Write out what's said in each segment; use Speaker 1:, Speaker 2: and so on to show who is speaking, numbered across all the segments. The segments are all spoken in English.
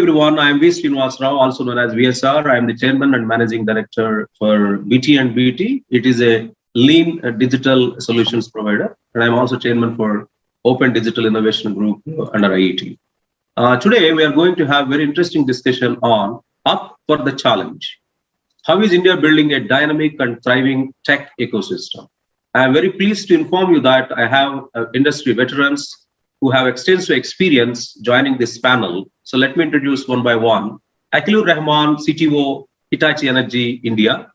Speaker 1: everyone. I am V. Srivastava, also known as VSR. I am the Chairman and Managing Director for BT and BT. It is a lean digital solutions provider. And I am also Chairman for Open Digital Innovation Group under IET. Today, we are going to have very interesting discussion on Up for the Challenge. How is India building a dynamic and thriving tech ecosystem? I am very pleased to inform you that I have industry veterans who have extensive experience joining this panel. So let me introduce one by one. Akilur Rahman, CTO, Hitachi Energy, India.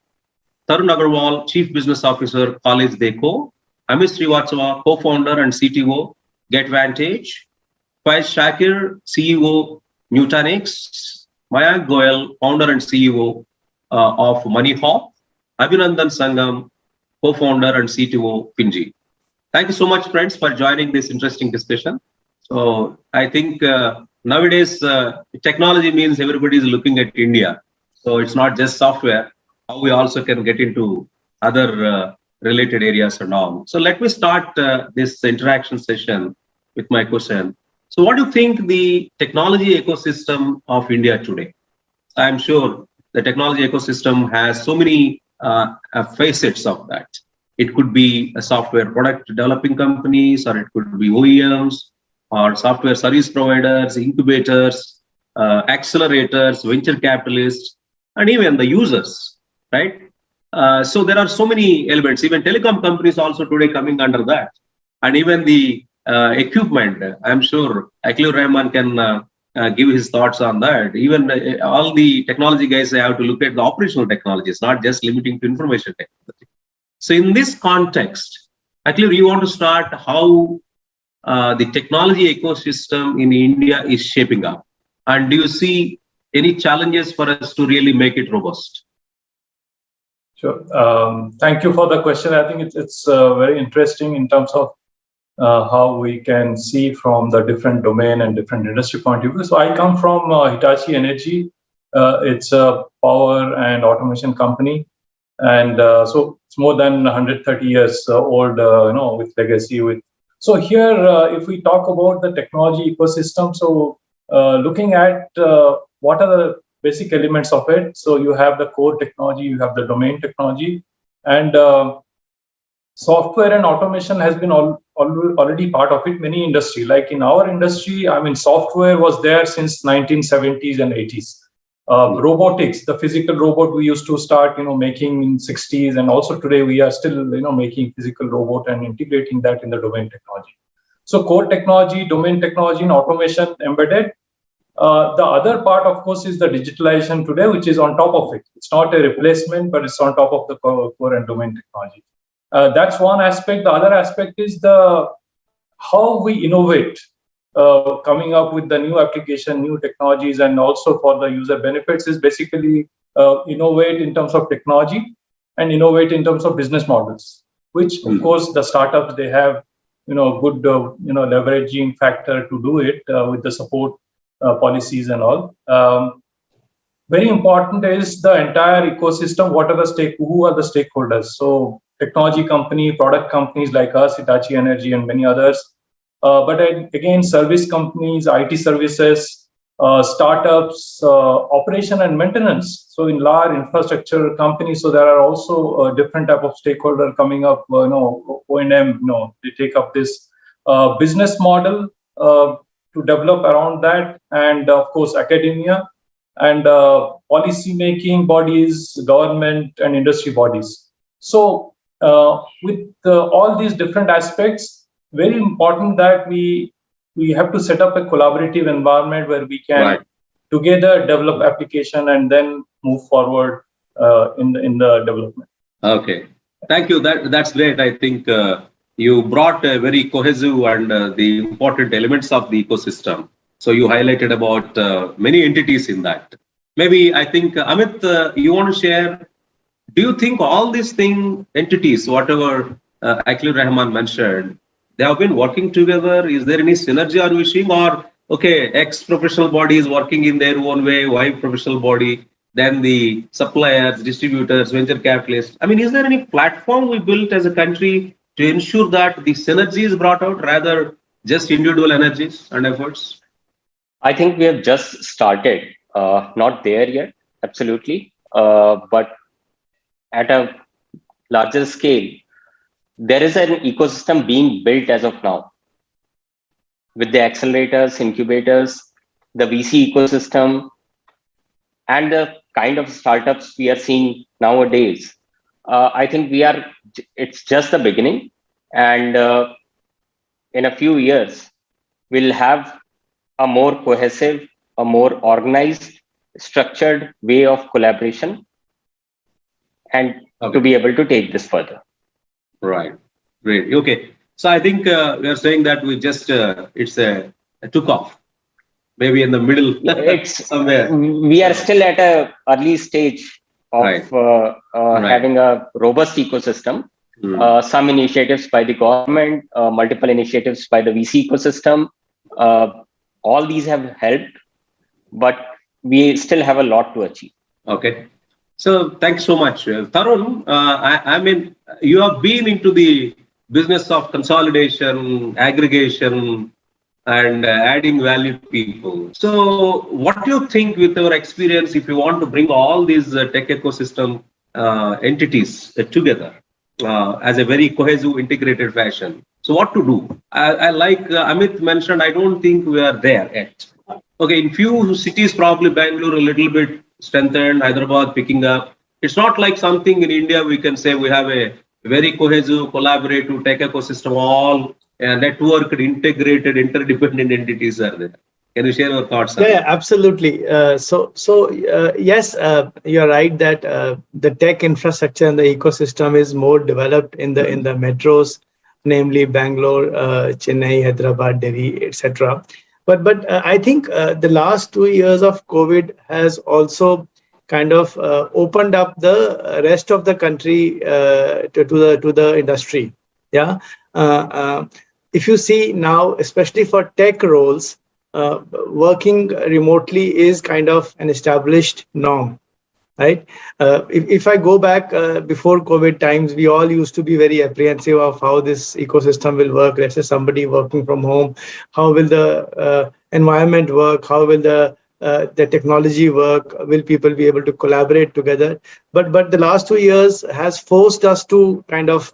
Speaker 1: Tarun Aggarwal, Chief Business Officer, CollegeDekho. Amit Srivastava, Co-founder and CTO, Getvantage. Faiz Shakir, CEO, Nutanix. Mayank Goyal, Founder and CEO of moneyHOP. Abhinandan Sangam, Co-founder and CTO, Finzy. Thank you so much, friends, for joining this interesting discussion. So I think nowadays technology means everybody is looking at India. So it's not just software. How we also can get into other related areas and all. So let me start this interaction session with my question. So what do you think the technology ecosystem of India today? I'm sure the technology ecosystem has so many facets of that. It could be a software product developing companies, or it could be OEMs, or software service providers, incubators, accelerators, venture capitalists, and even the users, right? So there are so many elements. Even telecom companies also today coming under that, and even the equipment. I'm sure Akilur Rahman can give his thoughts on that. Even all the technology guys, they have to look at the operational technologies, not just limiting to information technology. So in this context, Akilur, you want to start how the technology ecosystem in India is shaping up, and do you see any challenges for us to really make it robust?
Speaker 2: Sure. Thank you for the question. I think it's very interesting in terms of how we can see from the different domain and different industry point of view. So I come from Hitachi Energy. It's a power and automation company. And so it's more than 130 years old, with legacy. So here, if we talk about the technology ecosystem, so looking at what are the basic elements of it. So you have the core technology, you have the domain technology, and software and automation has been already part of it. Many industry, like in our industry, I mean, software was there since 1970s and 80s. Robotics, the physical robot we used to start, making in 60s, and also today we are still, making physical robot and integrating that in the domain technology. So core technology, domain technology, and automation embedded. The other part, of course, is the digitalization today, which is on top of it. It's not a replacement, but it's on top of the core and domain technology. That's one aspect. The other aspect is how we innovate. Coming up with the new application, new technologies, and also for the user benefits is basically innovate in terms of technology and innovate in terms of business models, which of course the startups, they have, good, leveraging factor to do it with the support policies and all. Very important is the entire ecosystem. Who are the stakeholders? So technology company, product companies like us, Hitachi Energy, and many others. But again, service companies, IT services, startups, operation and maintenance. So in large infrastructure companies, so there are also different type of stakeholder coming up. O&M, they take up this business model to develop around that, and of course academia and policy making bodies, government and industry bodies. So with all these different aspects, very important that we have to set up a collaborative environment where we can together develop application and then move forward in the development. Okay,
Speaker 1: thank you. That's great. I think you brought a very cohesive and the important elements of the ecosystem. So you highlighted about many entities in that. Maybe I think Amit, you want to share? Do you think all these entities, whatever Akilur Rahman mentioned, they have been working together? Is there any synergy are we seeing? Or, okay, X professional body is working in their own way, Y professional body, then the suppliers, distributors, venture capitalists. I mean, is there any platform we built as a country to ensure that the synergy is brought out rather just individual energies and efforts?
Speaker 3: I think we have just started, not there yet, absolutely, but at a larger scale, there is an ecosystem being built as of now with the accelerators, incubators, the VC ecosystem, and the kind of startups we are seeing nowadays. I think it's just the beginning. And in a few years, we'll have a more cohesive, a more organized, structured way of collaboration and to be able to take this further.
Speaker 1: Right. Great. Okay. So I think we are saying that we just, it's a took off, maybe in the middle,
Speaker 3: it's
Speaker 1: somewhere.
Speaker 3: We are still at a early stage of having a robust ecosystem. Some initiatives by the government, multiple initiatives by the VC ecosystem. All these have helped, but we still have a lot to achieve.
Speaker 1: Okay. So thanks so much. Tarun, I mean, you have been into the business of consolidation, aggregation, and adding value to people. So what do you think with your experience, if you want to bring all these tech ecosystem entities together as a very cohesive, integrated fashion? So what to do? I like Amit mentioned, I don't think we are there yet. Okay, in few cities, probably Bangalore a little bit strengthened, Hyderabad picking up. It's not like something in India we can say we have a very cohesive, collaborative tech ecosystem, all networked, integrated, interdependent entities are there. Can you share your thoughts?
Speaker 4: Yeah, absolutely. Yes, you're right that the tech infrastructure and the ecosystem is more developed in the metros, namely Bangalore, Chennai, Hyderabad, Delhi, etc. But I think the last 2 years of COVID has also kind of opened up the rest of the country to the industry. Yeah. If you see now, especially for tech roles, working remotely is kind of an established norm, right? If I go back before COVID times, we all used to be very apprehensive of how this ecosystem will work. Let's say somebody working from home, how will the environment work? How will the technology work? Will people be able to collaborate together? But the last 2 years has forced us to kind of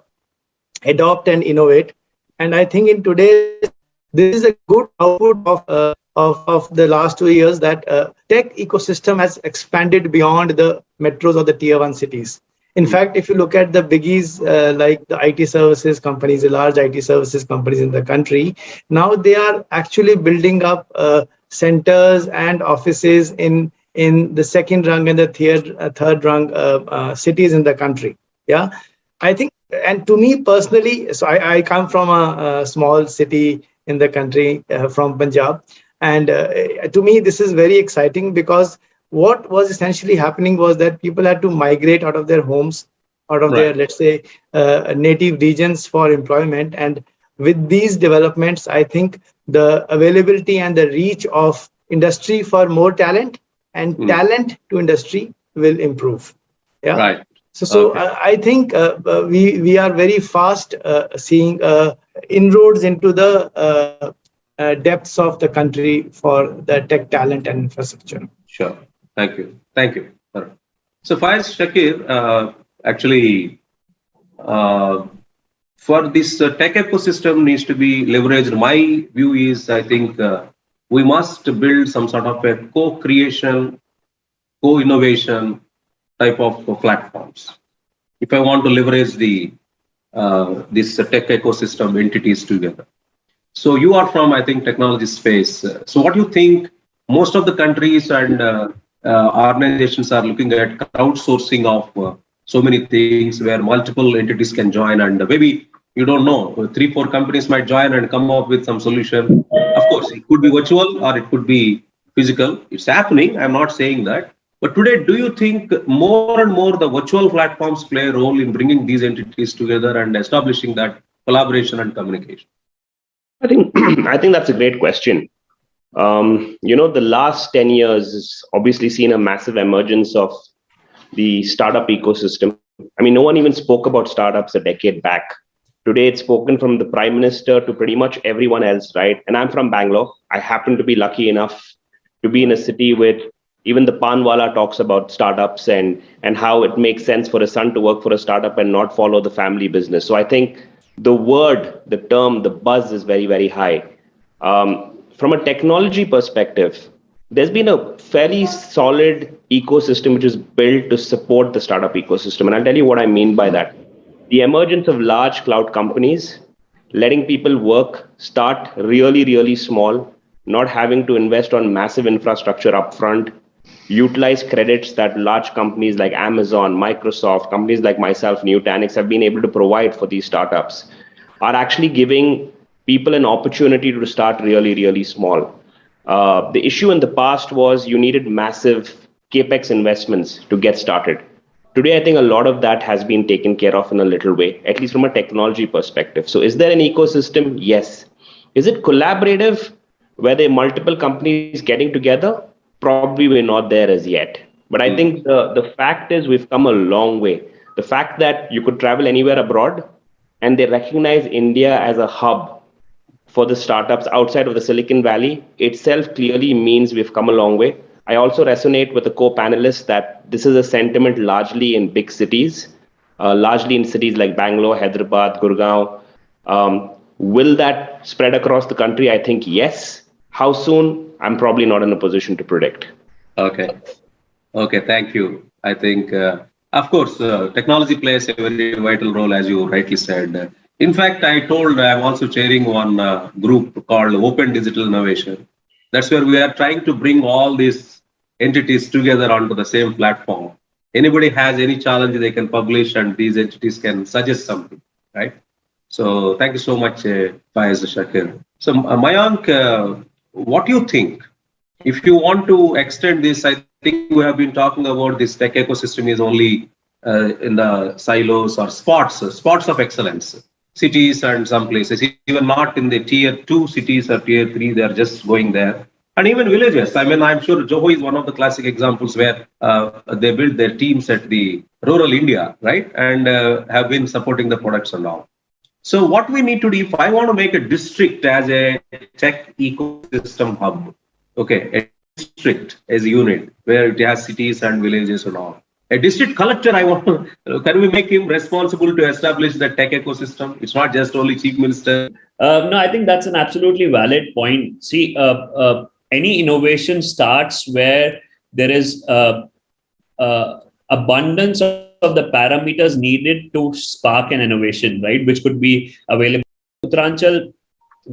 Speaker 4: adopt and innovate. And I think in today's, this is a good output of the last 2 years that tech ecosystem has expanded beyond the metros or the tier 1 cities. In fact, if you look at the biggies like the IT services companies, the large IT services companies in the country, now they are actually building up centers and offices in the second rung and the third rung cities in the country. Yeah, I think, and to me personally, so I come from a small city in the country from Punjab. And to me, this is very exciting because what was essentially happening was that people had to migrate out of their homes, out of their, let's say, native regions for employment. And with these developments, I think the availability and the reach of industry for more talent and talent to industry will improve. Yeah.
Speaker 1: Right.
Speaker 4: So I think we are very fast seeing inroads into the depths of the country for the tech talent and infrastructure.
Speaker 1: Sure. Thank you. Thank you. So Faiz, Shakir, actually, for this tech ecosystem needs to be leveraged. My view is, I think we must build some sort of a co-creation, co-innovation type of platforms. If I want to leverage the this tech ecosystem entities together. So you are from, I think, technology space. So what do you think most of the countries and organizations are looking at crowdsourcing of so many things where multiple entities can join, and maybe you don't know, 3-4 companies might join and come up with some solution. Of course, it could be virtual or it could be physical. It's happening. I'm not saying that. But today, do you think more and more the virtual platforms play a role in bringing these entities together and establishing that collaboration and communication?
Speaker 5: I think that's a great question. The last 10 years has obviously seen a massive emergence of the startup ecosystem. I mean, no one even spoke about startups a decade back. Today, it's spoken from the Prime Minister to pretty much everyone else, right? And I'm from Bangalore. I happen to be lucky enough to be in a city with even the Panwala talks about startups and how it makes sense for a son to work for a startup and not follow the family business. So I think the word, the term, the buzz is very, very high. From a technology perspective, there's been a fairly solid ecosystem which is built to support the startup ecosystem. And I'll tell you what I mean by that. The emergence of large cloud companies, letting people start really, really small, not having to invest on massive infrastructure upfront, utilize credits that large companies like Amazon, Microsoft, companies like myself, Nutanix have been able to provide for these startups, are actually giving people an opportunity to start really, really small. The issue in the past was you needed massive capex investments to get started. Today, I think a lot of that has been taken care of in a little way, at least from a technology perspective. So is there an ecosystem? Yes. Is it collaborative, where there are multiple companies getting together? Probably we're not there as yet. But I think the fact is we've come a long way. The fact that you could travel anywhere abroad and they recognize India as a hub for the startups outside of the Silicon Valley itself clearly means we've come a long way. I also resonate with the co-panelists that this is a sentiment largely in big cities, largely in cities like Bangalore, Hyderabad, Gurgaon. Will that spread across the country? I think yes. How soon? I'm probably not in a position to predict.
Speaker 1: Okay, thank you. I think, of course, technology plays a very vital role, as you rightly said. In fact, I'm also chairing one group called Open Digital Innovation. That's where we are trying to bring all these entities together onto the same platform. Anybody has any challenge, they can publish and these entities can suggest something, right? So thank you so much, Faiz, Shakir. So Mayank, what do you think? If you want to extend this, I think we have been talking about this tech ecosystem is only in the silos or spots of excellence, cities and some places, even not in the tier 2 cities or tier 3, they are just going there. And even villages. I mean, I'm sure Johor is one of the classic examples where they build their teams at the rural India, right? And have been supporting the products and all. So what we need to do, if I want to make a district as a tech ecosystem hub, okay, a district as a unit where it has cities and villages and all. A district collector, can we make him responsible to establish the tech ecosystem? It's not just only chief minister.
Speaker 6: No, I think that's an absolutely valid point. See, any innovation starts where there is abundance of the parameters needed to spark an innovation, right? Which could be available. Uttaranchal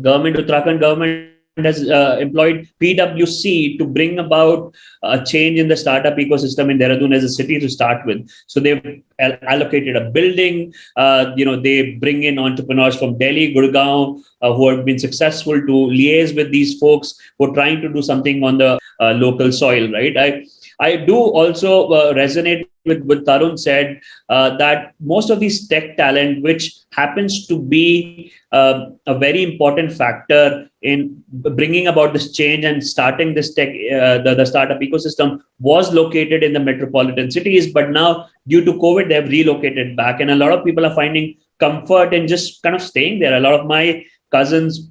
Speaker 6: government, Uttarakhand government has employed PwC to bring about a change in the startup ecosystem in Dehradun as a city to start with. So they've allocated a building. They bring in entrepreneurs from Delhi, Gurgaon, who have been successful to liaise with these folks who are trying to do something on the local soil, right? I do also resonate with what Tarun said, that most of these tech talent, which happens to be a very important factor in bringing about this change and starting this tech, the startup ecosystem, was located in the metropolitan cities. But now, due to COVID, they have relocated back. And a lot of people are finding comfort in just kind of staying there. A lot of my cousins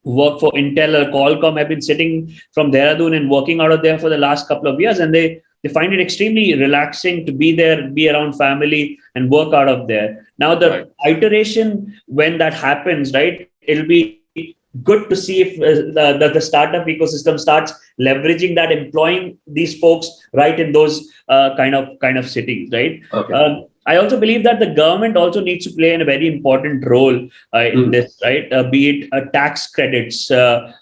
Speaker 6: who work for Intel or Qualcomm have been sitting from Dehradun and working out of there for the last couple of years. And they find it extremely relaxing to be there, be around family and work out of there. Now, the iteration, when that happens, right, it'll be good to see if the startup ecosystem starts leveraging that, employing these folks right in those kind of cities, right? Okay. I also believe that the government also needs to play a very important role in this, right? Be it tax credits. A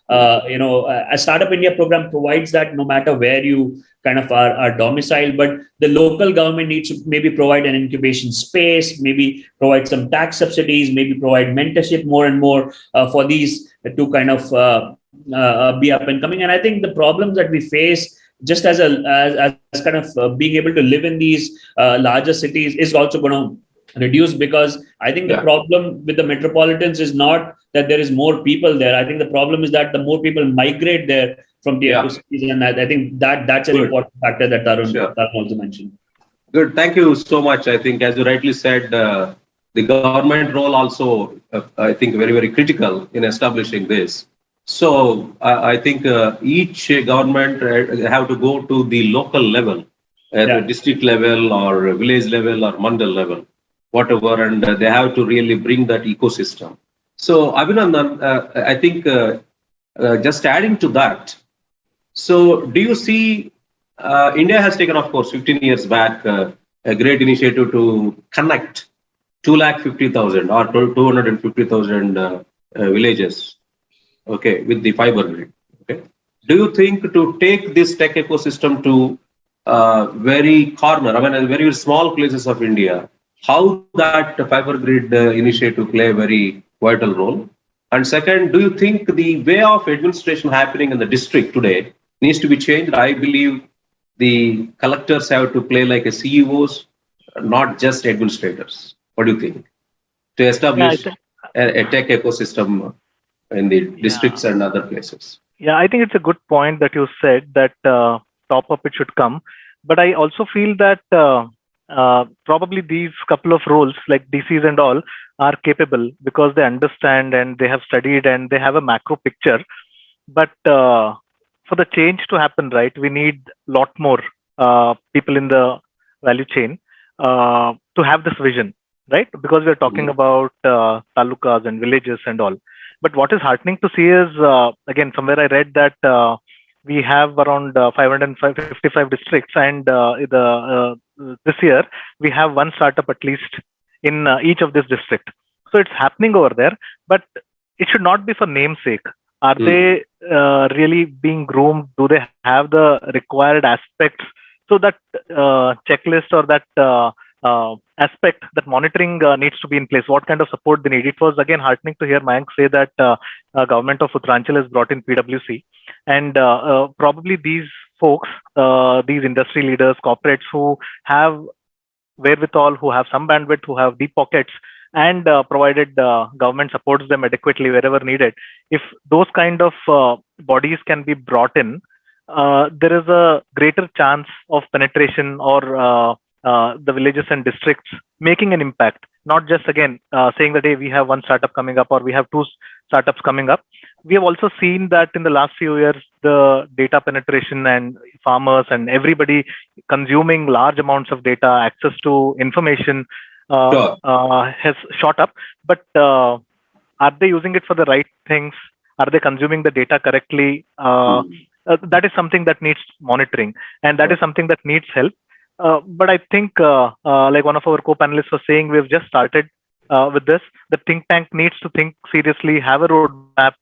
Speaker 6: Startup India program provides that no matter where you kind of are domiciled, but the local government needs to maybe provide an incubation space, maybe provide some tax subsidies, maybe provide mentorship more and more for these to kind of be up and coming. And I think the problems that we face just as kind of being able to live in these larger cities is also going to reduce, because I think the problem with the metropolitans is not that there is more people there. I think the problem is that the more people migrate there from tier 2 cities, and I think that's an important factor that Tarun also mentioned.
Speaker 1: Good, thank you so much. I think, as you rightly said, the government role also, I think, very, very critical in establishing this. So I think each government have to go to the local level, at the district level or village level or mandal level, whatever, and they have to really bring that ecosystem. So Abhinandan, I think just adding to that. So do you see India has taken, of course, 15 years back, a great initiative to connect 250,000 or 250,000 villages, okay, with the fiber grid. Okay, do you think to take this tech ecosystem to very corner, I mean, very small places of India, how that fiber grid initiative play a very vital role? And second, do you think the way of administration happening in the district today needs to be changed? I believe the collectors have to play like a CEOs, not just administrators. What do you think? To establish a tech ecosystem in the districts and other places.
Speaker 7: Yeah, I think it's a good point that you said that top up it should come. But I also feel that probably these couple of roles like DCs and all are capable because they understand and they have studied and they have a macro picture. But for the change to happen, right, we need a lot more people in the value chain to have this vision, right? Because we're talking about talukas and villages and all. But what is heartening to see is, again, somewhere I read that we have around 555 districts, and this year we have one startup at least in each of this district. So it's happening over there, but it should not be for namesake. Are they really being groomed? Do they have the required aspects? So that checklist or that aspect, that monitoring needs to be in place. What kind of support they need? It was again heartening to hear Mayank say that government of Uttaranchal has brought in PwC, and probably these folks, these industry leaders, corporates who have wherewithal, who have some bandwidth, who have deep pockets, and provided government supports them adequately wherever needed. If those kind of bodies can be brought in, there is a greater chance of penetration or the villages and districts making an impact, not just again saying that, hey, we have one startup coming up or we have two startups coming up. We have also seen that in the last few years, the data penetration and farmers and everybody consuming large amounts of data, access to information has shot up. But are they using it for the right things? Are they consuming the data correctly? That is something that needs monitoring, and that is something that needs help. But I think, like one of our co-panelists was saying, we've just started with this. The think tank needs to think seriously, have a roadmap,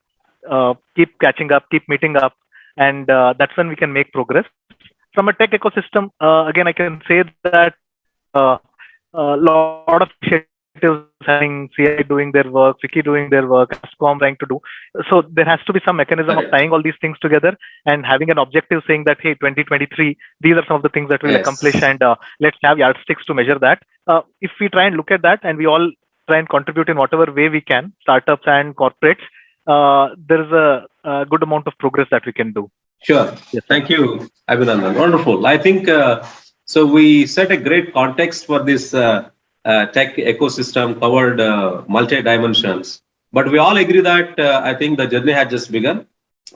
Speaker 7: keep catching up, keep meeting up, and that's when we can make progress. From a tech ecosystem, again, I can say that a lot of initiatives having CI doing their work, Wiki doing their work, ASCOM trying to do. So there has to be some mechanism of tying all these things together and having an objective saying that, hey, 2023, these are some of the things that we'll accomplish, and let's have yardsticks to measure that. If we try and look at that and we all try and contribute in whatever way we can, startups and corporates, there is a good amount of progress that we can do.
Speaker 1: Sure. Yes. Thank you, Abhinandan. Wonderful. I think so. We set a great context for this tech ecosystem, covered multi dimensions. But we all agree that I think the journey has just begun.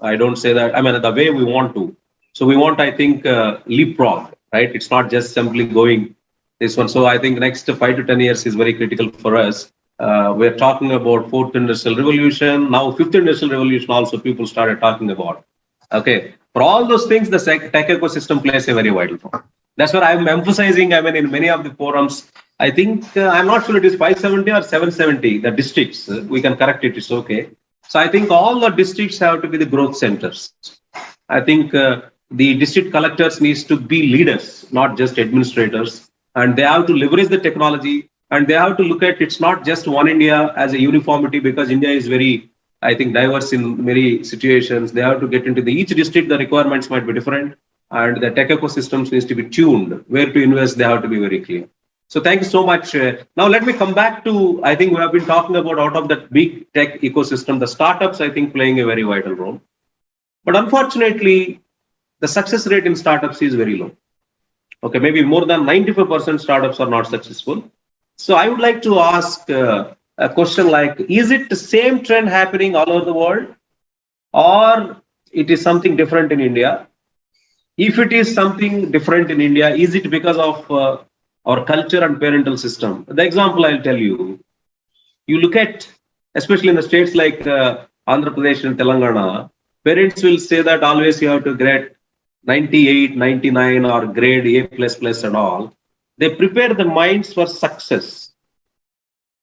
Speaker 1: I don't say that. I mean, the way we want to. So we want, I think, leapfrog. Right? It's not just simply going this one. So I think next 5 to 10 years is very critical for us. We're talking about 4th industrial revolution. Now 5th industrial revolution also people started talking about. Okay. For all those things, the tech ecosystem plays a very vital role. That's what I'm emphasizing. I mean, in many of the forums, I think, I'm not sure it is 570 or 770, the districts. We can correct it, it's okay. So I think all the districts have to be the growth centers. I think the district collectors needs to be leaders, not just administrators. And they have to leverage the technology, and they have to look at, it's not just one India as a uniformity, because India is very, I think, diverse in many situations. They have to get into each district, the requirements might be different, and the tech ecosystems needs to be tuned. Where to invest, they have to be very clear. So thank you so much. Now let me come back to, I think we have been talking about out of that big tech ecosystem, the startups, I think, playing a very vital role. But unfortunately, the success rate in startups is very low. Okay, maybe more than 95% startups are not successful. So I would like to ask a question like, is it the same trend happening all over the world? or it is something different in India? If it is something different in India, is it because of our culture and parental system? The example I'll tell you, you look at, especially in the states like Andhra Pradesh and Telangana, parents will say that always you have to grade 98, 99 or grade A++ and all. They prepare the minds for success,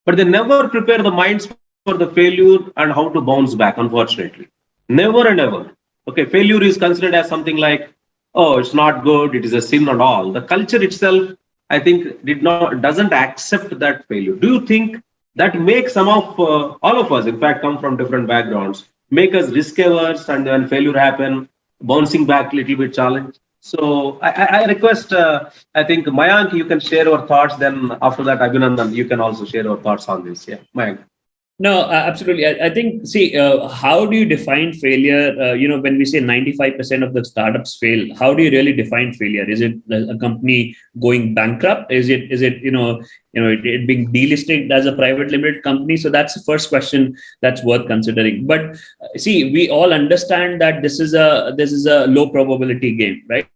Speaker 1: but they never prepare the minds for the failure and how to bounce back, unfortunately. Never and ever. Okay, failure is considered as something like, oh, it's not good, it is a sin and all. The culture itself, I think, doesn't accept that failure. Do you think that makes some of all of us, in fact, come from different backgrounds, make us risk averse, and when failure happen, bouncing back a little bit challenge? So I request, I think Mayank, you can share your thoughts. Then after that, Abhinandan, you can also share your thoughts on this. Yeah, Mayank.
Speaker 6: No, absolutely. I think, see, how do you define failure? When we say 95% of the startups fail, how do you really define failure? Is it a company going bankrupt? Is it it being delisted as a private limited company? So that's the first question that's worth considering. But see, we all understand that this is a low probability game, right?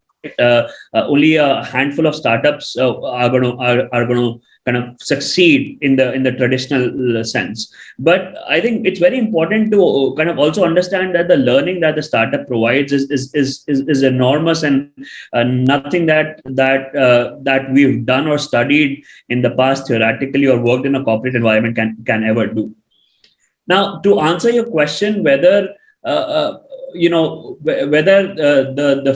Speaker 6: Only a handful of startups are going to kind of succeed in the traditional sense. But I think it's very important to kind of also understand that the learning that the startup provides is enormous, and nothing that we've done or studied in the past theoretically or worked in a corporate environment can ever do. Now, to answer your question, whether the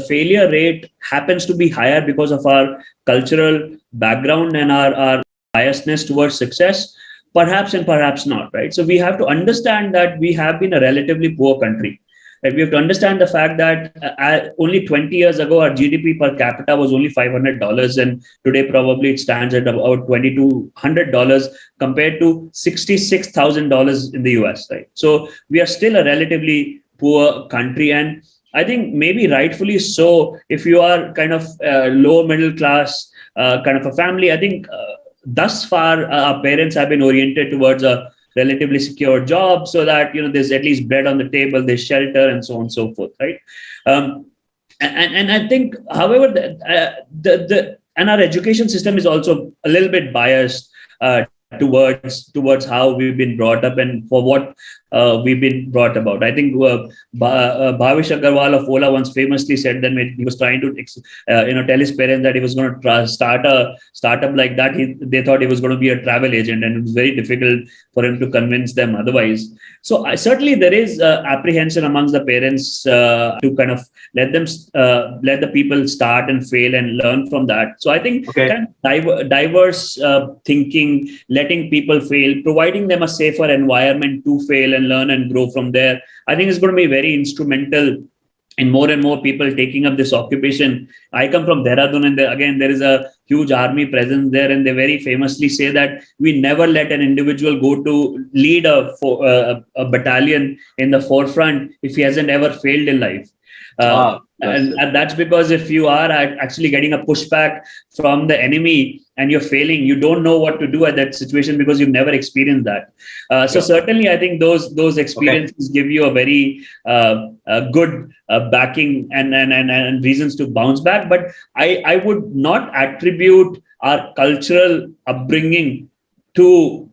Speaker 6: failure rate happens to be higher because of our cultural background and our biasness towards success, perhaps and perhaps not, right? So we have to understand that we have been a relatively poor country. Right? We have to understand the fact that only 20 years ago, our GDP per capita was only $500, and today probably it stands at about $2,200 compared to $66,000 in the US, right? So we are still a relatively poor country, and I think maybe rightfully so. If you are kind of low middle class kind of a family, I think thus far our parents have been oriented towards a relatively secure job, so that there's at least bread on the table, there's shelter, and so on and so forth, right? And I think, however, and our education system is also a little bit biased towards how we've been brought up and for what we've been brought about. I think Bhavish Aggarwal of Ola once famously said that when he was trying to tell his parents that he was going to start a startup like that, they thought he was going to be a travel agent, and it was very difficult for him to convince them otherwise. So certainly there is apprehension amongst the parents to kind of let the people start and fail and learn from that. So I think kind of diverse thinking, letting people fail, providing them a safer environment to fail and learn and grow from there, I think is going to be very instrumental in more and more people taking up this occupation. I come from Dehradun, and there is a huge army presence there, and they very famously say that we never let an individual go to lead a battalion in the forefront if he hasn't ever failed in life. And that's because if you are actually getting a pushback from the enemy and you're failing, you don't know what to do at that situation because you've never experienced that. So certainly, I think those experiences give you a very good backing and reasons to bounce back. But I would not attribute our cultural upbringing to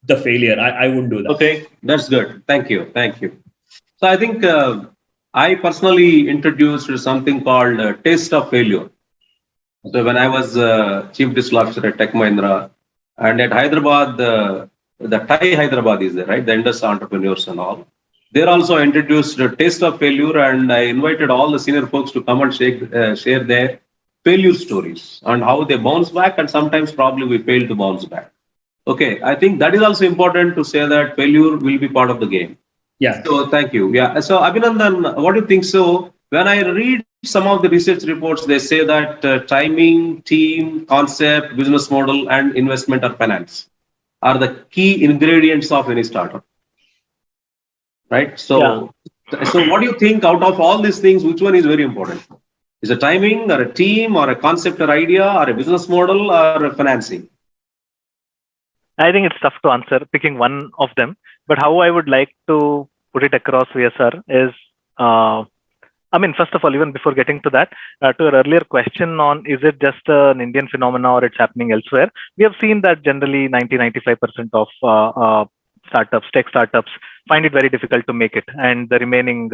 Speaker 6: the failure. I wouldn't do that.
Speaker 1: Okay, that's good. Thank you. So I think I personally introduced something called taste of failure. So when I was chief digital officer at Tech Mahindra, and at Hyderabad, the Thai Hyderabad is there, right? The industry entrepreneurs and all. They're also introduced the taste of failure, and I invited all the senior folks to come and share their failure stories and how they bounce back, and sometimes probably we fail to bounce back. Okay, I think that is also important to say that failure will be part of the game.
Speaker 6: Yeah.
Speaker 1: So thank you. Yeah. So Abhinandan, what do you think? So when I read some of the research reports, they say that timing, team, concept, business model, and investment or finance are the key ingredients of any startup. Right. So, So what do you think out of all these things, which one is very important? Is a timing or a team or a concept or idea or a business model or a financing?
Speaker 7: I think it's tough to answer picking one of them, but how I would like to put it across, VSR, is first of all, even before getting to that, to your earlier question on is it just an Indian phenomenon or it's happening elsewhere, we have seen that generally 90-95% of tech startups find it very difficult to make it, and the remaining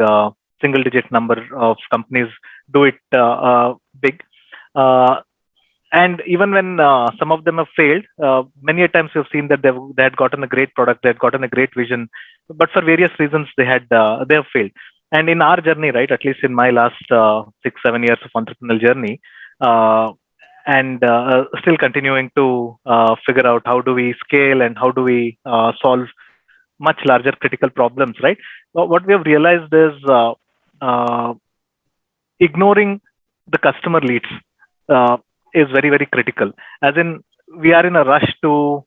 Speaker 7: single-digit number of companies do it big. And even when some of them have failed, many a times we've seen that they had gotten a great product, they had gotten a great vision, but for various reasons they have failed. And in our journey, right, at least in my last 6-7 years of entrepreneurial journey, and still continuing to figure out how do we scale and how do we solve much larger critical problems, right? What we have realized is ignoring the customer leads is very, very critical. As in, we are in a rush to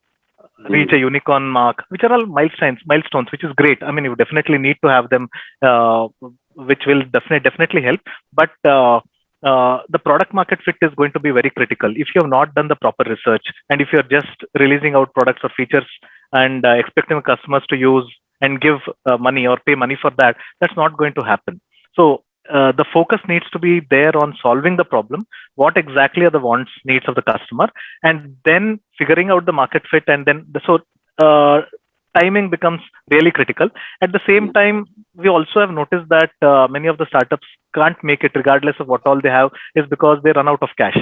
Speaker 7: reach a unicorn mark, which are all milestones, which is great. You definitely need to have them, which will definitely help. But the product market fit is going to be very critical. If you have not done the proper research, and if you're just releasing out products or features and expecting the customers to use and give money or pay money for that, that's not going to happen. So the focus needs to be there on solving the problem. What exactly are the wants, needs of the customer, and then figuring out the market fit. And then timing becomes really critical. At the same time, we also have noticed that many of the startups can't make it regardless of what all they have, is because they run out of cash.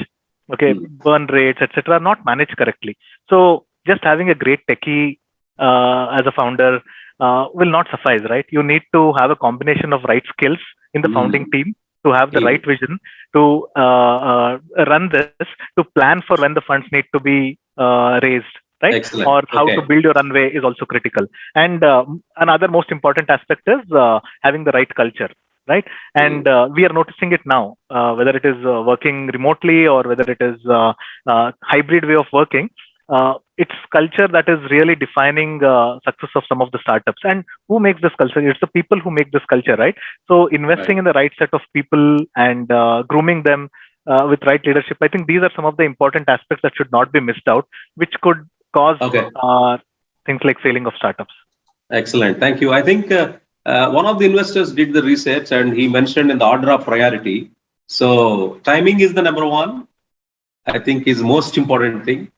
Speaker 7: Okay, burn rates, etc., are not managed correctly. So just having a great techie as a founder will not suffice, right? You need to have a combination of right skills in the founding team, to have the right vision, to run this, to plan for when the funds need to be raised, right?
Speaker 1: Excellent.
Speaker 7: Or how to build your runway is also critical. And another most important aspect is having the right culture, right? And we are noticing it now, whether it is working remotely or whether it is hybrid way of working. It's culture that is really defining success of some of the startups. And who makes this culture? It's the people who make this culture, right? So investing in the right set of people and grooming them with right leadership, I think these are some of the important aspects that should not be missed out, which could cause things like failing of startups.
Speaker 1: Excellent. Thank you. I think one of the investors did the research and he mentioned in the order of priority. So timing is the number one, I think, is most important thing.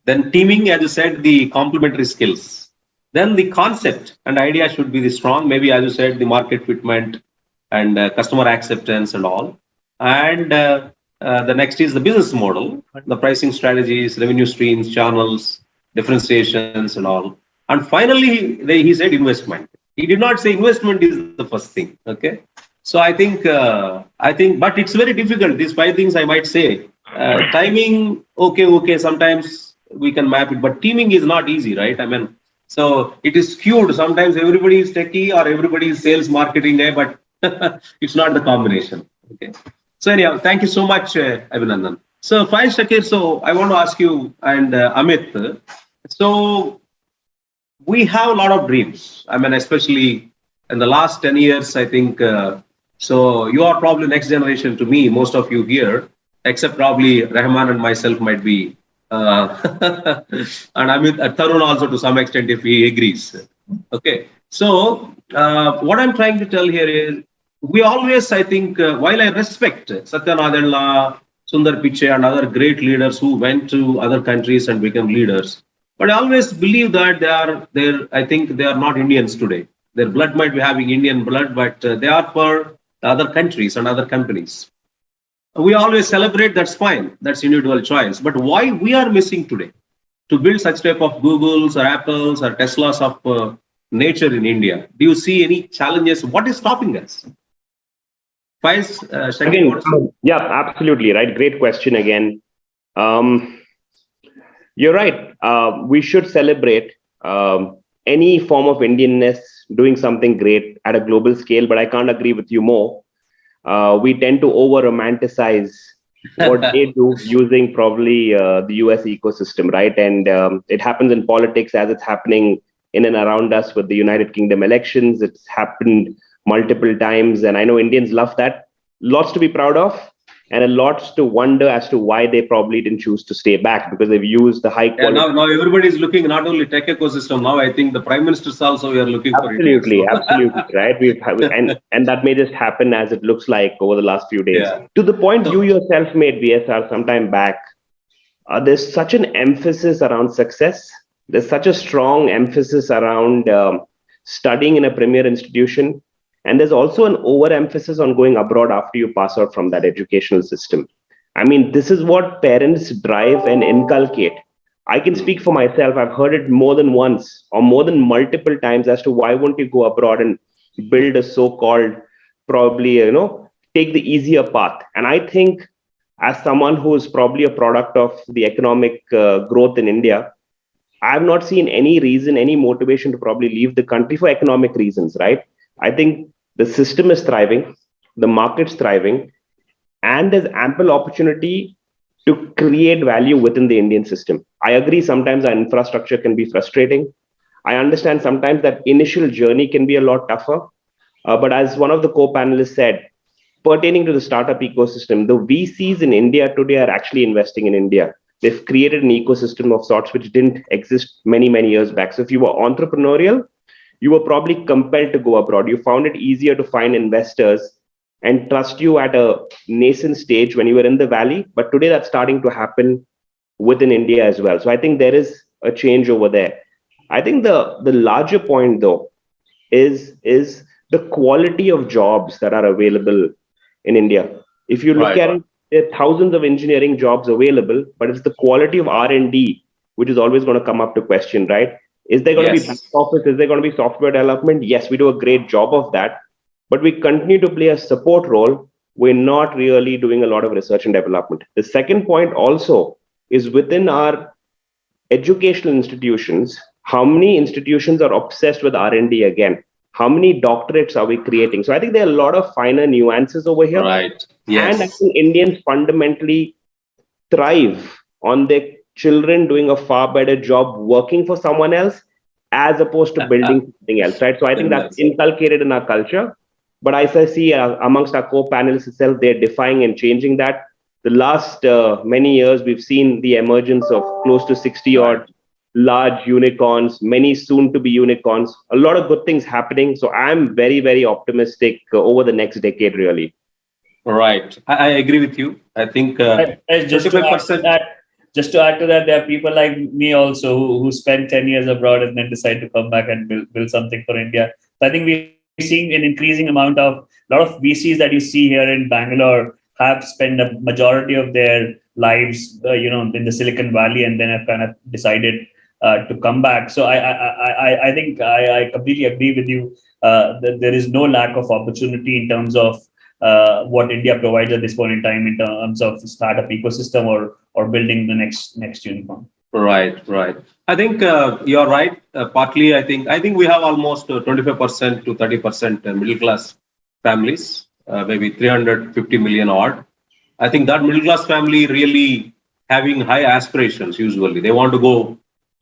Speaker 1: Then teaming, as you said, the complementary skills. Then the concept and idea should be the strong. Maybe, as you said, the market fitment and customer acceptance and all. And the next is the business model, the pricing strategies, revenue streams, channels, differentiations and all. And finally, he said investment. He did not say investment is the first thing. Okay. So I think, but it's very difficult. These 5 things I might say. Timing, okay. Sometimes we can map it, but teaming is not easy, right? So it is skewed. Sometimes everybody is techie or everybody is sales marketing, but it's not the combination. Okay. So anyhow, thank you so much, Abhinandan. So Faiz, Shakir, so I want to ask you and Amit. So we have a lot of dreams. Especially in the last 10 years, I think. So you are probably next generation to me, most of you here, except probably Rahman and myself might be. And Amit, Tarun also to some extent if he agrees. Okay. So what I'm trying to tell here is we always, I think, while I respect Satya Nadella, Sundar Pichai and other great leaders who went to other countries and become leaders, but I always believe that I think they are not Indians today. Their blood might be having Indian blood, but they are for other countries and other companies. We always celebrate, that's fine, that's individual choice. But why we are missing today to build such type of Googles or Apples or Teslas of nature in India? Do you see any challenges? What is stopping us? Faiz,
Speaker 5: yeah, absolutely right. Great question again. You're right. We should celebrate any form of Indianness doing something great at a global scale, but I can't agree with you more. We tend to over-romanticize what they do using probably the US ecosystem, right? And it happens in politics as it's happening in and around us with the United Kingdom elections. It's happened multiple times, and I know Indians love that. Lots to be proud of. and a lot to wonder as to why they probably didn't choose to stay back, because they've used the high quality.
Speaker 1: Now everybody is looking not only tech ecosystem. Now I think the prime ministers also we are looking
Speaker 5: absolutely,
Speaker 1: for it.
Speaker 5: Absolutely, right. And that may just happen as it looks like over the last few days.
Speaker 1: Yeah.
Speaker 5: To the point you yourself made, VSR, sometime back, there's such an emphasis around success. There's such a strong emphasis around studying in a premier institution. And there's also an overemphasis on going abroad after you pass out from that educational system. I mean, this is what parents drive and inculcate. I can speak for myself. I've heard it more than once or more than multiple times as to why won't you go abroad and build a so-called, probably, take the easier path. And I think as someone who is probably a product of the economic growth in India, I have not seen any reason, any motivation to probably leave the country for economic reasons, right? I think the system is thriving, the market's thriving, and there's ample opportunity to create value within the Indian system. I agree sometimes our infrastructure can be frustrating. I understand sometimes that initial journey can be a lot tougher. But as one of the co-panelists said, pertaining to the startup ecosystem, the VCs in India today are actually investing in India. They've created an ecosystem of sorts which didn't exist many, many years back. So if you were entrepreneurial, you were probably compelled to go abroad. You found it easier to find investors and trust you at a nascent stage when you were in the valley. But today that's starting to happen within India as well. So I think there is a change over there. I think the larger point, though, is the quality of jobs that are available in India. If you look at it, there are thousands of engineering jobs available, but it's the quality of R&D which is always going to come up to question, right? Is there going to be back office? Is there going to be software development? Yes, we do a great job of that, but we continue to play a support role. We're not really doing a lot of research and development. The second point also is within our educational institutions, how many institutions are obsessed with R&D again? How many doctorates are we creating? So I think there are a lot of finer nuances over here.
Speaker 1: Right. Yes.
Speaker 5: And I think Indians fundamentally thrive on their children doing a far better job working for someone else as opposed to building something else, right? So I think that's inculcated in our culture. But as I see amongst our co-panelists itself, they're defying and changing that. The last many years, we've seen the emergence of close to 60 odd large unicorns, many soon to be unicorns, a lot of good things happening. So I'm very, very optimistic over the next decade, really.
Speaker 1: Right. I agree with you. I think
Speaker 6: just to add to that, there are people like me also who spend 10 years abroad and then decide to come back and build something for India. So I think we're seeing an increasing amount of a lot of VCs that you see here in Bangalore have spent a majority of their lives, in the Silicon Valley, and then have kind of decided to come back. So I think I completely agree with you that there is no lack of opportunity in terms of what India provides at this point in time in terms of startup ecosystem or building the next unicorn.
Speaker 1: Right. I think you're right. Partly, I think we have almost 25% to 30% middle class families, maybe 350 million odd. I think that middle class family really having high aspirations. Usually, they want to go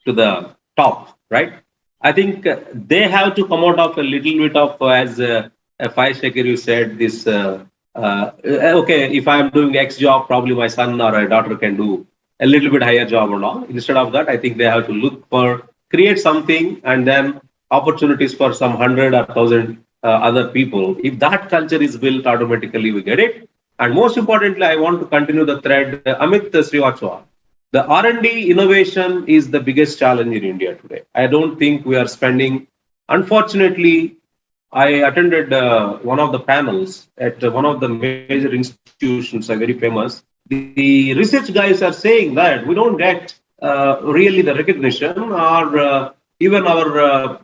Speaker 1: to the top, right? I think they have to come out of a little bit of as Faiz, Shakir, you said this. Okay, if I'm doing X job, probably my son or a daughter can do a little bit higher job or not. Instead of that, I think they have to look for, create something and then opportunities for some 100 or 1,000 other people. If that culture is built, automatically we get it. And most importantly, I want to continue the thread. Amit, Srivastava, the R&D innovation is the biggest challenge in India today. I don't think we are spending, unfortunately, I attended one of the panels at one of the major institutions, very famous. The research guys are saying that we don't get really the recognition or even our,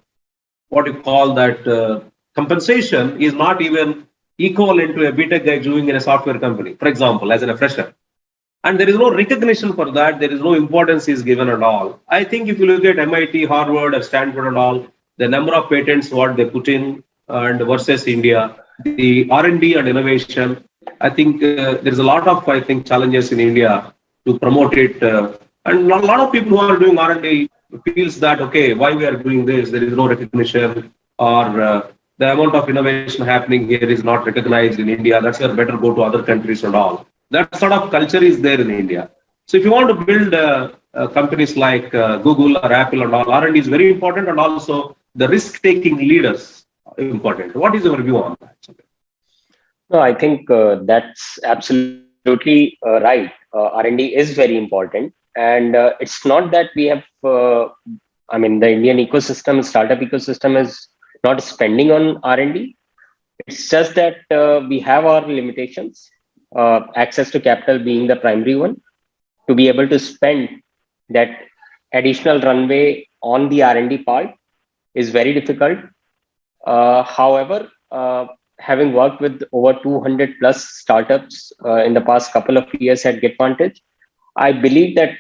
Speaker 1: what you call that, compensation is not even equivalent to a BTech guy doing in a software company, for example, as a fresher. And there is no recognition for that. There is no importance is given at all. I think if you look at MIT, Harvard, or Stanford and all, the number of patents, what they put in and versus India, the R&D and innovation, I think there is a lot of, challenges in India to promote it. And a lot of people who are doing R&D feels that, okay, why we are doing this? There is no recognition or the amount of innovation happening here is not recognized in India. That's why better go to other countries and all. That sort of culture is there in India. So if you want to build companies like Google or Apple and all, R&D is very important, and also the risk-taking leaders are important. What is your view on that?
Speaker 3: No, I think that's absolutely right. R&D is very important, and it's not that we have. I mean, the Indian ecosystem, startup ecosystem, is not spending on R&D. It's just that we have our limitations. Access to capital being the primary one, to be able to spend that additional runway on the R&D part is very difficult. However, having worked with over 200 plus startups in the past couple of years at Getvantage, I believe that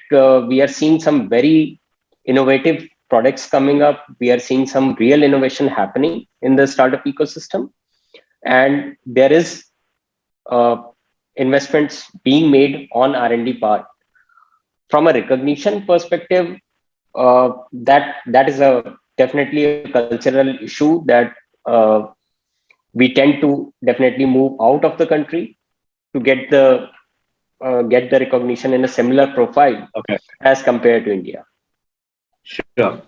Speaker 3: we are seeing some very innovative products coming up. We are seeing some real innovation happening in the startup ecosystem. And there is investments being made on R&D part. From a recognition perspective, that is definitely a cultural issue that we tend to definitely move out of the country to get the recognition in a similar profile as compared to India.
Speaker 1: Sure.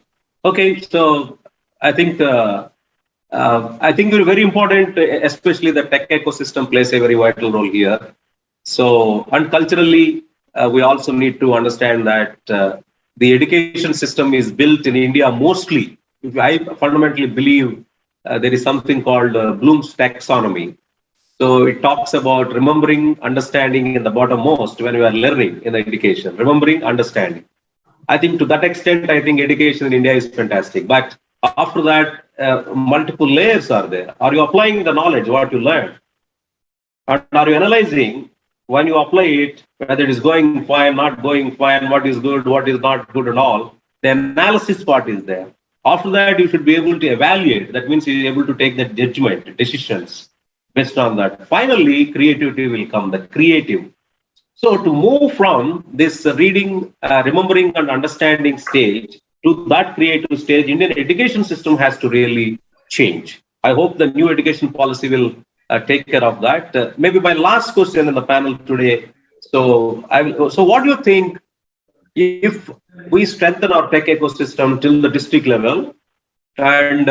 Speaker 1: Okay, so I think it's very important, especially the tech ecosystem plays a very vital role here. So, and culturally, we also need to understand that the education system is built in India mostly. I fundamentally believe there is something called Bloom's taxonomy. So it talks about remembering, understanding in the bottommost when we are learning in education, remembering, understanding. I think to that extent, I think education in India is fantastic. But after that, multiple layers are there. Are you applying the knowledge, what you learned? And are you analyzing when you apply it, whether it is going fine, not going fine, what is good, what is not good and all? The analysis part is there. After that, you should be able to evaluate. That means you're able to take the judgment, decisions based on that. Finally, creativity will come, the creative. So to move from this reading, remembering and understanding stage to that creative stage, Indian education system has to really change. I hope the new education policy will take care of that. Maybe my last question in the panel today. So what do you think if we strengthen our tech ecosystem till the district level and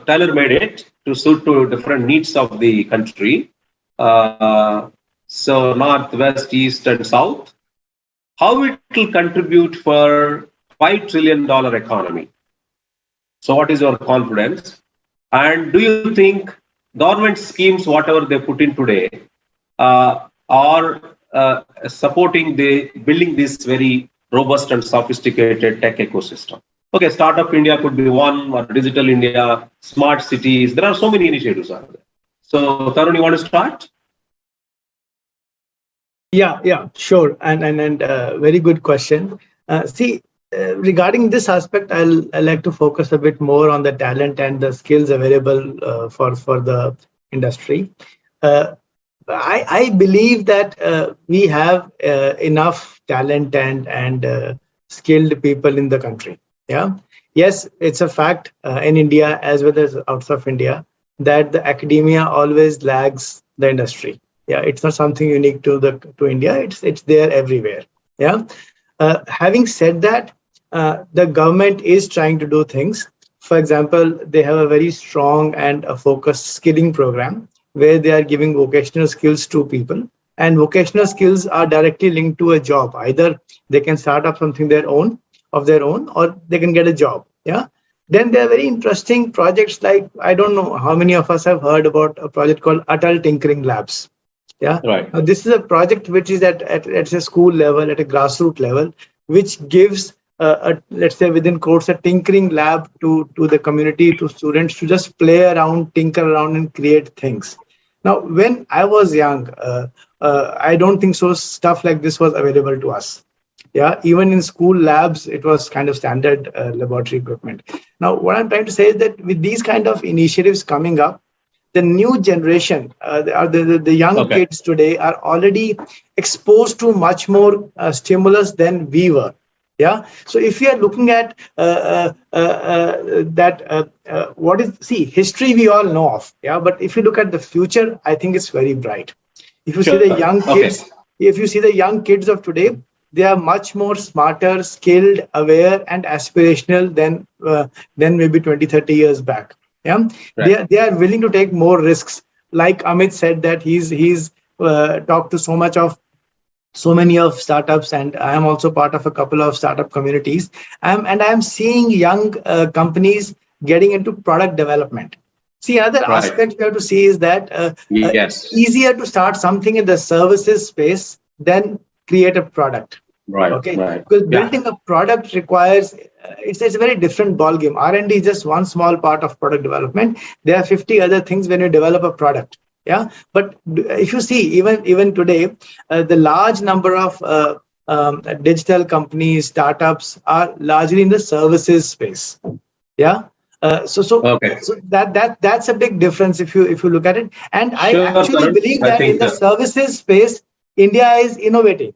Speaker 1: tailor-made it to suit to different needs of the country, so north, west, east, and south, how it will contribute for $5 trillion economy? So what is your confidence? And do you think government schemes, whatever they put in today, are supporting the building this very robust and sophisticated tech ecosystem? Okay, Startup India could be one, or Digital India, smart cities. There are so many initiatives out there. So Tarun, you want to start?
Speaker 4: Yeah, sure. And very good question. Regarding this aspect, I like to focus a bit more on the talent and the skills available for the industry. I believe that we have enough talent and skilled people in the country. Yeah. Yes, it's a fact in India as well as outside of India that the academia always lags the industry. Yeah, it's not something unique to India. It's there everywhere. Yeah. Having said that, the government is trying to do things. For example, they have a very strong and a focused skilling program where they are giving vocational skills to people, and vocational skills are directly linked to a job. Either they can start up something of their own, or they can get a job. Yeah. Then there are very interesting projects like, I don't know how many of us have heard about a project called Atal Tinkering Labs. Yeah. Right. Now, this is a project which is at a school level, at a grassroots level, which gives let's say within quotes a tinkering lab to the community, to students, to just play around, tinker around, and create things. Now, when I was young, I don't think so stuff like this was available to us. Yeah, even in school labs, it was kind of standard laboratory equipment. Now, what I'm trying to say is that with these kind of initiatives coming up, the new generation, the young kids today are already exposed to much more stimulus than we were. Yeah. So if you are looking at history we all know of. Yeah. But if you look at the future, I think it's very bright. If you see the young kids, if you see the young kids of today, they are much more smarter, skilled, aware, and aspirational than maybe 20, 30 years back. Yeah, right. They are willing to take more risks. Like Amit said that he's talked to so many of startups, and I am also part of a couple of startup communities. And I am seeing young companies getting into product development. See, another aspect we have to see is that it's easier to start something in the services space than create a product.
Speaker 1: Right.
Speaker 4: Okay.
Speaker 1: Right.
Speaker 4: Because building a product requires it's a very different ballgame. R&D is just one small part of product development. There are 50 other things when you develop a product. Yeah. But if you see, even today, the large number of digital companies, startups are largely in the services space. Yeah. So that's a big difference if you look at it. And I actually believe that in the services space, India is innovating.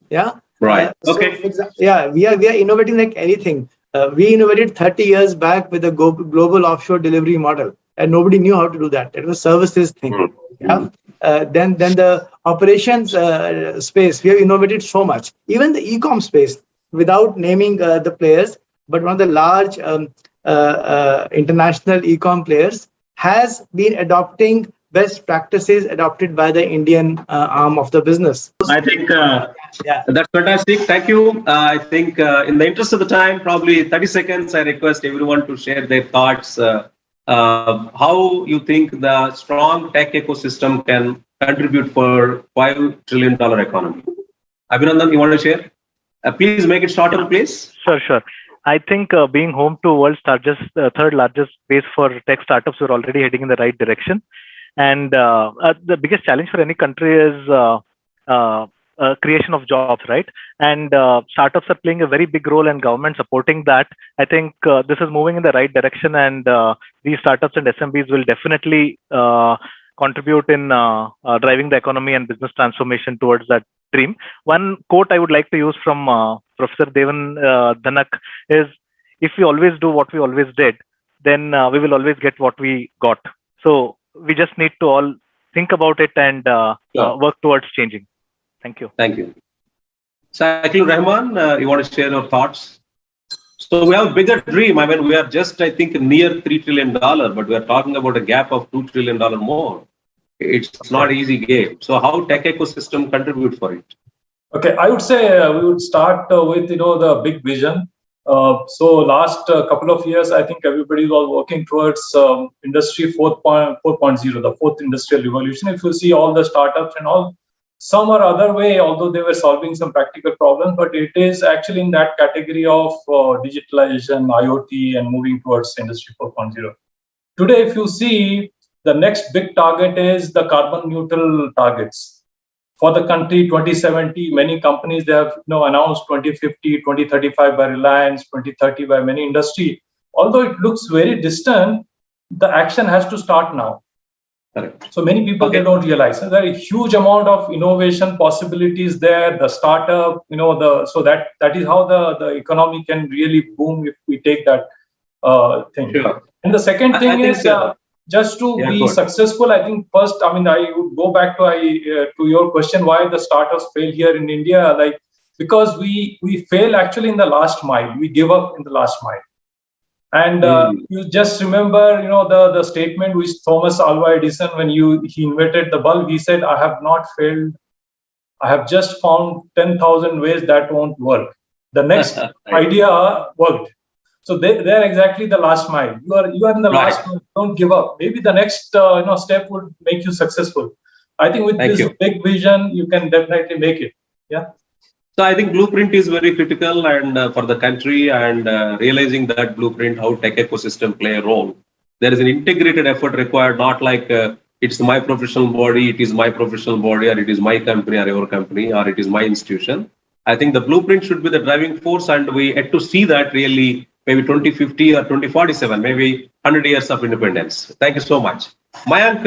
Speaker 4: Yeah.
Speaker 1: Right. Okay.
Speaker 4: We are innovating like anything. We innovated 30 years back with a global offshore delivery model, and nobody knew how to do that. It was services thing. Mm-hmm. Yeah. Then the operations space, we have innovated so much. Even the e-com space, without naming the players, but one of the large international e-com players has been adopting best practices adopted by the Indian arm of the business.
Speaker 1: I think that's fantastic. Thank you. I think in the interest of the time, probably 30 seconds, I request everyone to share their thoughts. How you think the strong tech ecosystem can contribute for $5 trillion economy? Abhinandan, you want to share? Please make it shorter, please.
Speaker 7: Sure. I think being home to world's third largest base for tech startups, we're already heading in the right direction. And the biggest challenge for any country is creation of jobs, right? And startups are playing a very big role, and government supporting that. I think this is moving in the right direction, and these startups and SMBs will definitely contribute in driving the economy and business transformation towards that dream. One quote I would like to use from Professor Devan Dhanak is, if we always do what we always did, then we will always get what we got. So we just need to all think about it and work towards changing. Thank you.
Speaker 1: Thank you. Akilur, Rahman, you want to share your thoughts? So we have a bigger dream. I mean, we are just, I think, near $3 trillion, but we are talking about a gap of $2 trillion more. It's not an easy game. So how tech ecosystem contribute for it?
Speaker 2: Okay, I would say we would start with the big vision. So last couple of years, I think everybody was working towards Industry 4.0, the fourth industrial revolution. If you see all the startups and all, some or other way, although they were solving some practical problems, but it is actually in that category of digitalization, IoT, and moving towards Industry 4.0. Today, if you see, the next big target is the carbon neutral targets. For the country, 2070, many companies, they have announced 2050, 2035 by Reliance, 2030 by many industry. Although it looks very distant, the action has to start now.
Speaker 1: Correct.
Speaker 2: So many people, they don't realize. So there is a huge amount of innovation possibilities there, the startup, so that is how the economy can really boom if we take that thing.
Speaker 1: Sure.
Speaker 2: And the second thing is, just to be successful, I think first, I would go back to your question, why the startups fail here in India, because we fail actually in the last mile. We give up in the last mile. And you just remember, the statement which Thomas Alva Edison, when he invented the bulb, he said, "I have not failed. I have just found 10,000 ways that won't work. The next idea worked." So they're exactly the last mile. You are in the last mile. Don't give up. Maybe the next step would make you successful. I think with this big vision, you can definitely make it. Yeah.
Speaker 1: So I think blueprint is very critical and for the country, and realizing that blueprint, how tech ecosystem play a role. There is an integrated effort required, not like it's my professional body, it is my professional body, or it is my company or your company, or it is my institution. I think the blueprint should be the driving force, and we had to see that really maybe 2050 or 2047, maybe 100 years of independence. Thank you so much. Mayank,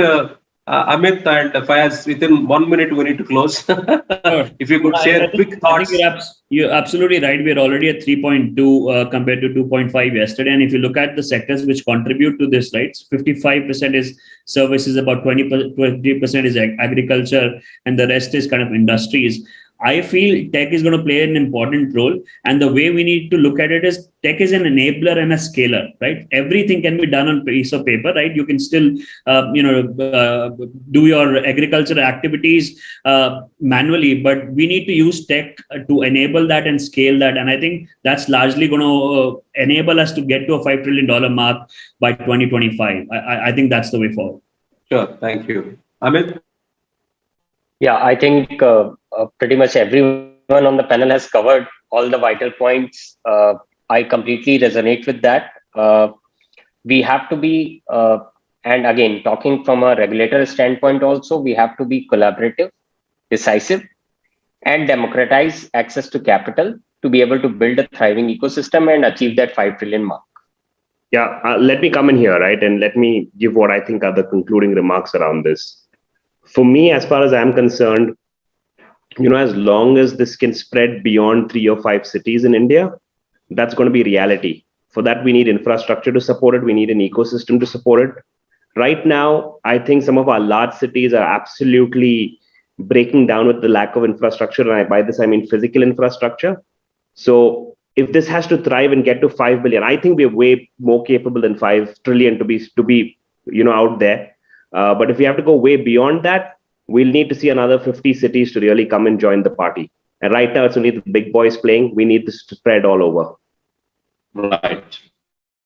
Speaker 1: Amit and Faiz, within 1 minute we need to close. If you could share quick thoughts.
Speaker 6: I think you're absolutely right. We're already at 3.2 compared to 2.5 yesterday. And if you look at the sectors which contribute to this, right, 55% is services, about 20% is agriculture, and the rest is kind of industries. I feel tech is going to play an important role. And the way we need to look at it is tech is an enabler and a scaler, right? Everything can be done on a piece of paper, right? You can still, do your agricultural activities manually, but we need to use tech to enable that and scale that. And I think that's largely going to enable us to get to a $5 trillion mark by 2025. I think that's the way forward.
Speaker 1: Sure. Thank you. Amit?
Speaker 3: Yeah, I think pretty much everyone on the panel has covered all the vital points. I completely resonate with that. We have to be, and again, talking from a regulator standpoint also, we have to be collaborative, decisive, and democratize access to capital to be able to build a thriving ecosystem and achieve that 5 trillion mark.
Speaker 5: Yeah, let me come in here, right? And let me give what I think are the concluding remarks around this. For me, as far as I'm concerned, as long as this can spread beyond 3 or 5 cities in India, that's going to be reality. For that, we need infrastructure to support it. We need an ecosystem to support it. Right now, I think some of our large cities are absolutely breaking down with the lack of infrastructure. And by this, I mean physical infrastructure. So if this has to thrive and get to 5 billion, I think we're way more capable than 5 trillion to be out there. But if we have to go way beyond that, we'll need to see another 50 cities to really come and join the party. And right now, it's only the big boys playing. We need this to spread all over.
Speaker 1: Right.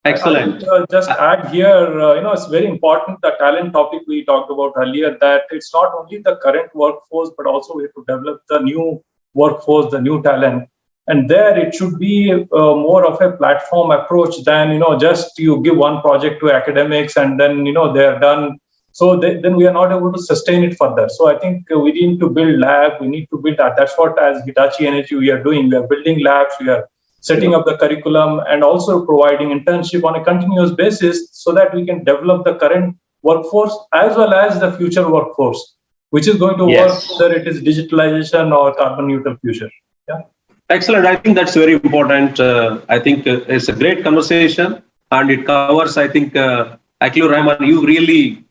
Speaker 1: Excellent.
Speaker 2: Just add here, it's very important, the talent topic we talked about earlier, that it's not only the current workforce, but also we have to develop the new workforce, the new talent. And there it should be more of a platform approach than, just you give one project to academics and then, they're done. So then we are not able to sustain it further. So I think we need to build lab. We need to build that. That's what as Hitachi Energy we are doing. We are building labs. We are setting up the curriculum and also providing internship on a continuous basis so that we can develop the current workforce as well as the future workforce, which is going to work whether it is digitalization or carbon neutral future. Yeah.
Speaker 1: Excellent. I think that's very important. I think it's a great conversation and it covers, I think, Akilur, Rahman, you really,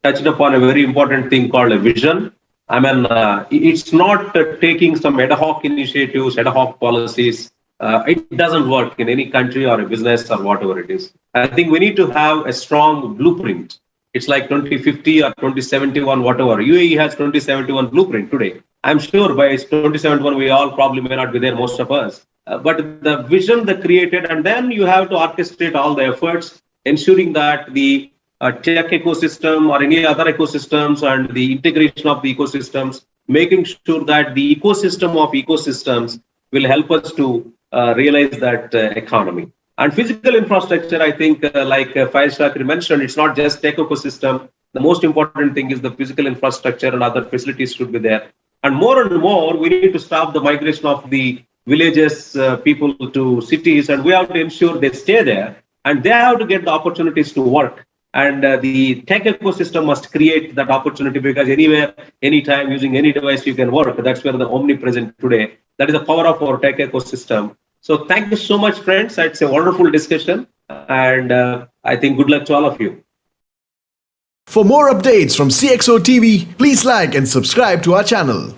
Speaker 1: touched upon a very important thing called a vision. I mean, it's not taking some ad hoc initiatives, ad hoc policies. It doesn't work in any country or a business or whatever it is. I think we need to have a strong blueprint. It's like 2050 or 2071, whatever. UAE has 2071 blueprint today. I'm sure by 2071, we all probably may not be there, most of us. But the vision they created, and then you have to orchestrate all the efforts, ensuring that the tech ecosystem or any other ecosystems and the integration of the ecosystems, making sure that the ecosystem of ecosystems will help us to realize that economy. And physical infrastructure, I think, like Faiz Shakir mentioned, it's not just tech ecosystem. The most important thing is the physical infrastructure and other facilities should be there. And more, we need to stop the migration of the villages, people to cities, and we have to ensure they stay there. And they have to get the opportunities to work. And the tech ecosystem must create that opportunity because anywhere, anytime, using any device, you can work. That's where the omnipresent today. That is the power of our tech ecosystem. So thank you so much, friends. It's a wonderful discussion. And I think good luck to all of you.
Speaker 8: For more updates from CXO TV, please like and subscribe to our channel.